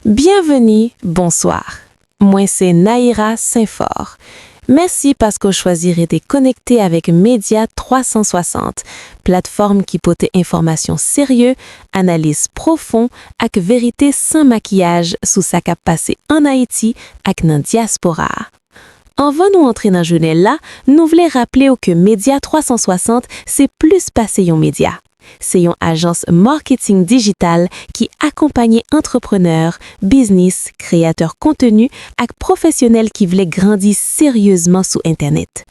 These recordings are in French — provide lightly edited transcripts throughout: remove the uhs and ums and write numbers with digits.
Bienvenue, bonsoir. Moi, c'est Naïra Saint-Fort. Merci parce que vous choisirez de connecter avec Média 360, plateforme qui peut information sérieux, analyse profond et vérité sans maquillage sous sa cap passé en Haïti et dans diaspora. Avant nous entrer dans journée là, nous voulons rappeler que Média 360 c'est plus passé un média. C'est une agence marketing digital qui accompagne entrepreneurs, business, créateurs contenu et professionnels qui veulent grandir sérieusement sur Internet.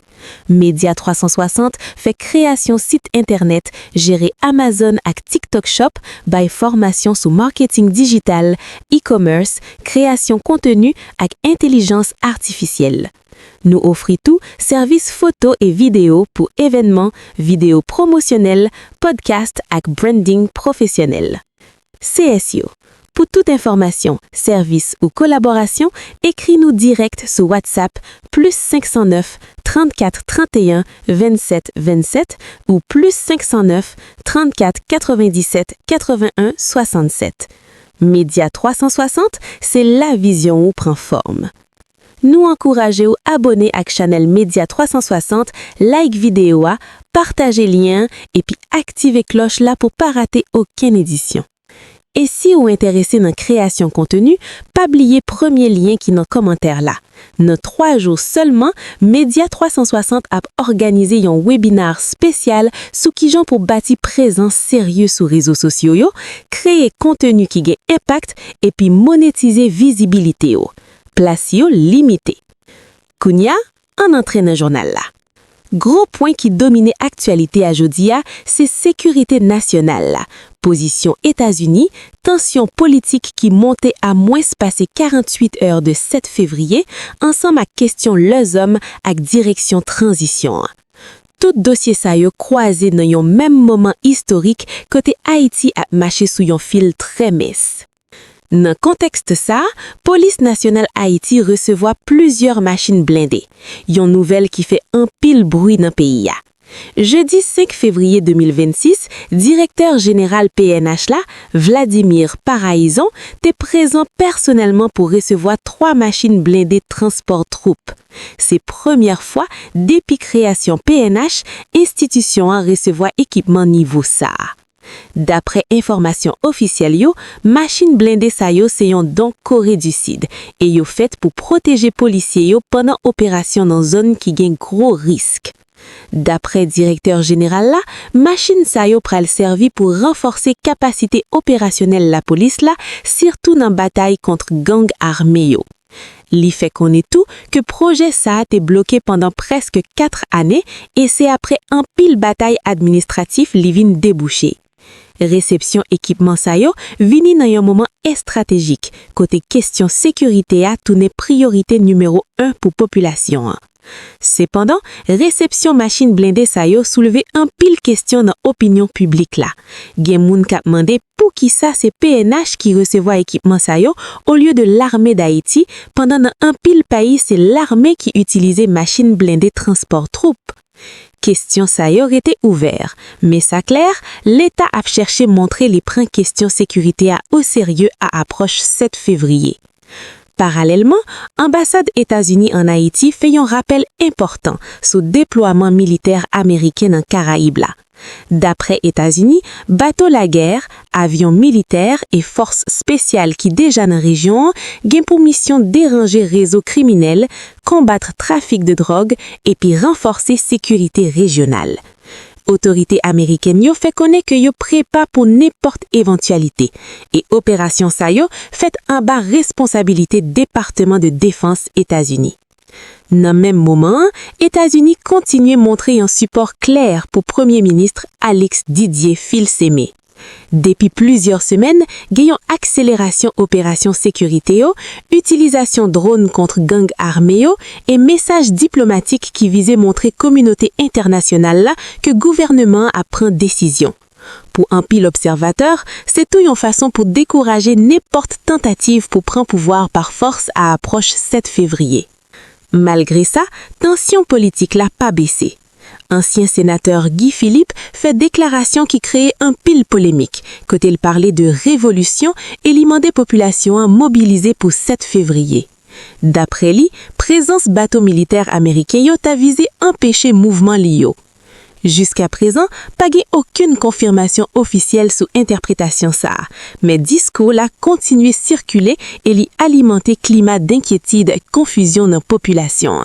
Média 360 fait création site Internet, gérer Amazon et TikTok Shop, by formation sur marketing digital, e-commerce, création contenu et intelligence artificielle. Nous offrons tout, services photo et vidéo pour événements, vidéos promotionnelles, podcasts et branding professionnel. CSO. Pour toute information, service ou collaboration, écris-nous direct sur WhatsApp plus 509 34 31 27 27 ou plus 509 34 97 81 67. Média 360, c'est la vision où prend forme. Nous encourageons à abonner à la chaîne Média 360, like vidéo, partager lien et puis activer cloche là pour pas rater aucune édition. Et si vous êtes intéressé dans la création contenu, pas oublier premier lien qui est dans le commentaire là. Dans 3 jours seulement, Média 360 a organisé un webinaire spécial sous qui j'en pour bâtir présence sérieux sur les réseaux sociaux, créer contenu qui a impact et puis monétiser visibilité. Place limité. Kounia, en entrée dans le journal là. Gros point qui domine actualité à Jodia, c'est sécurité nationale là. Position États-Unis, tension politique qui montait à moins passé 48 heures de 7 février, ensemble à question les hommes avec direction transition. Tout dossier ça yo croisé dans un même moment historique côté Haïti a marché sous un fil très mince. Dans le contexte ça, Police nationale Haïti recevoir plusieurs machines blindées. Une nouvelle qui fait un pile bruit dans le pays. Jeudi 5 février 2026, directeur général PNH là, Vladimir Paraïson, était présent personnellement pour recevoir 3 machines blindées transport troupes. C'est première fois depuis création PNH, institution à recevoir équipement niveau ça. D'après information officielle yo, machine blindée sa yo c'est un don Corée du Sud et yo fait pour protéger policiers yo pendant opération dans zone qui gagne gros risque. D'après directeur général là, machine sa yo pral servi pour renforcer capacité opérationnelle la police là, surtout dans bataille contre gang armé yo. Li fait qu'on est tout que projet ça a été bloqué pendant presque 4 années et c'est après un pile bataille administratif li vin débouché. Réception équipement sa yo vini dans un moment stratégique côté question sécurité a tourné priorité numéro 1 pour population. Cependant, réception machine blindée sa yo soulevé un pile question dans opinion publique là. Gen moun k'ap mande pour qui ça c'est PNH qui recevoir équipement sa yo au lieu de l'armée d'Haïti pendant dans un pile pays c'est l'armée qui utilisait machine blindée transport troupes. Question ça y aurait été ouvert, mais ça clair, l'État a cherché montrer les prends questions sécurité au sérieux à approche 7 février. Parallèlement, ambassade États-Unis en Haïti fait un rappel important sur déploiement militaire américain en Caraïbes là. D'après États-Unis, bateau la guerre, avions militaires et forces spéciales qui déjà dans la région gagnent pour mission déranger réseaux criminels, combattre trafic de drogue et puis renforcer sécurité régionale. Autorité américaine yo fait connaître que yo prépare pour n'importe éventualité et opération sa yo fait en bas responsabilité département de défense États-Unis. Dans le même moment, États-Unis continue à montrer un support clair pour Premier ministre Alex Didier Fils-Aimé. Depuis plusieurs semaines, gagnons accélération opération sécurité, utilisation drone contre gang armé et message diplomatique qui visait montrer communauté internationale là que gouvernement a pris décision. Pour un pile observateur, c'est tout une façon pour décourager n'importe tentative pour prendre pouvoir par force à approche 7 février. Malgré ça, tension politique n'a pas baissé. Ancien sénateur Guy Philippe fait déclaration qui crée un pile polémique, quand il parlait de révolution et lui demandait population à mobiliser pour 7 février. D'après lui, présence bateau militaire américain yo t'a visé empêcher mouvement lio. Jusqu'à présent, pas aucune confirmation officielle sous interprétation ça, mais discours la continué circuler et li alimenter climat d'inquiétude, confusion dans population.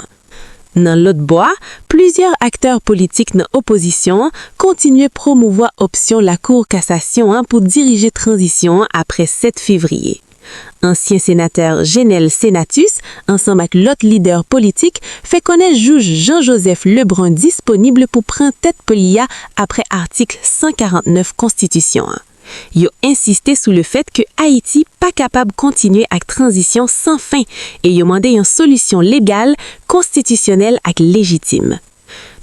Dans l'autre bois, plusieurs acteurs politiques dans opposition continuent promouvoir option la Cour cassation pour diriger transition après 7 février. Ancien sénateur Genel Senatus, ensemble avec l'autre leader politique, fait connaître juge Jean-Joseph Lebrun disponible pour prendre tête polia après article 149 Constitution. Yo insisté sur le fait que Haïti pas capable de continuer avec transition sans fin et yo demandé une solution légale, constitutionnelle et légitime.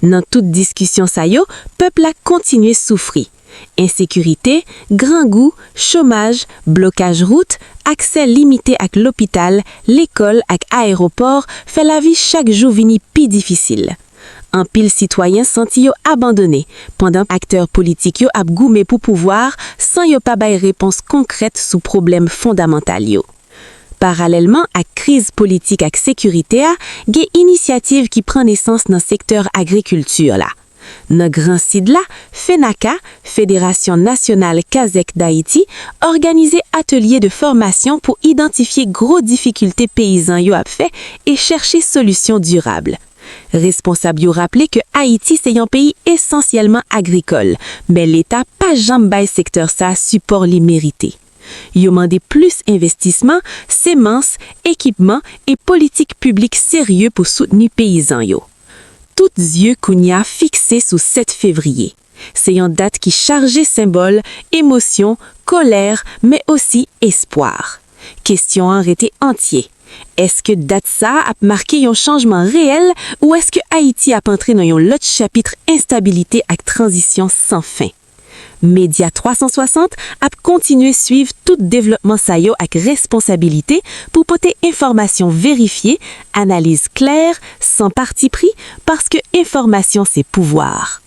Dans toute discussion sa yo, peuple a continué souffrir. Insécurité, grand goût, chômage, blocage route, accès limité à l'hôpital, l'école et aéroport fait la vie chaque jour vini plus difficile. Un pile citoyen senti yo abandonné, pendant acteurs politiques yo ap goumé pour pouvoir sans yo pas bay réponse concrète sous problème fondamental yo. Parallèlement à crise politique et sécurité, il y a initiative qui prend naissance dans le secteur agriculture là. Dans grand site là, FENACA, Fédération nationale Kazakh d'Haïti, organisé atelier de formation pour identifier gros difficultés paysans yo ap fait et chercher solutions durables. Responsable yo rappelé que Haïti c'est un pays essentiellement agricole, mais l'État pas jamais bay secteur ça support li mérité. Yo mandé plus investissement, semences, équipements et politiques publiques sérieux pour soutenir paysans yo. Toutes yeux kounya fixés sous 7 février. C'est une date qui chargeait symbole, émotion, colère, mais aussi espoir. Question arrêtée entier. Est-ce que date ça a marqué un changement réel ou est-ce que Haïti a entré dans un autre chapitre instabilité et transition sans fin? Média 360 a continué suivre tout développement sa yo avec responsabilité pour porter information vérifiée, analyse claire, sans parti pris, parce que information c'est pouvoir.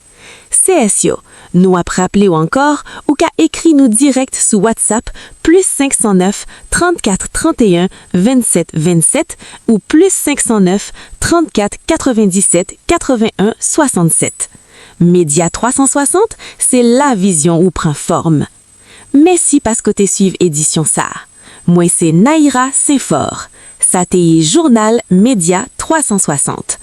CSO, nous a rappelé ou encore, ou qu'a écrit nous direct sous WhatsApp, plus 509 34 31 27 27 ou plus 509 34 97 81 67. Média 360, c'est la vision où prend forme. Merci parce que tu suives édition ça. Moi c'est Naïra Saint-Fort. Ça t'est journal Média 360.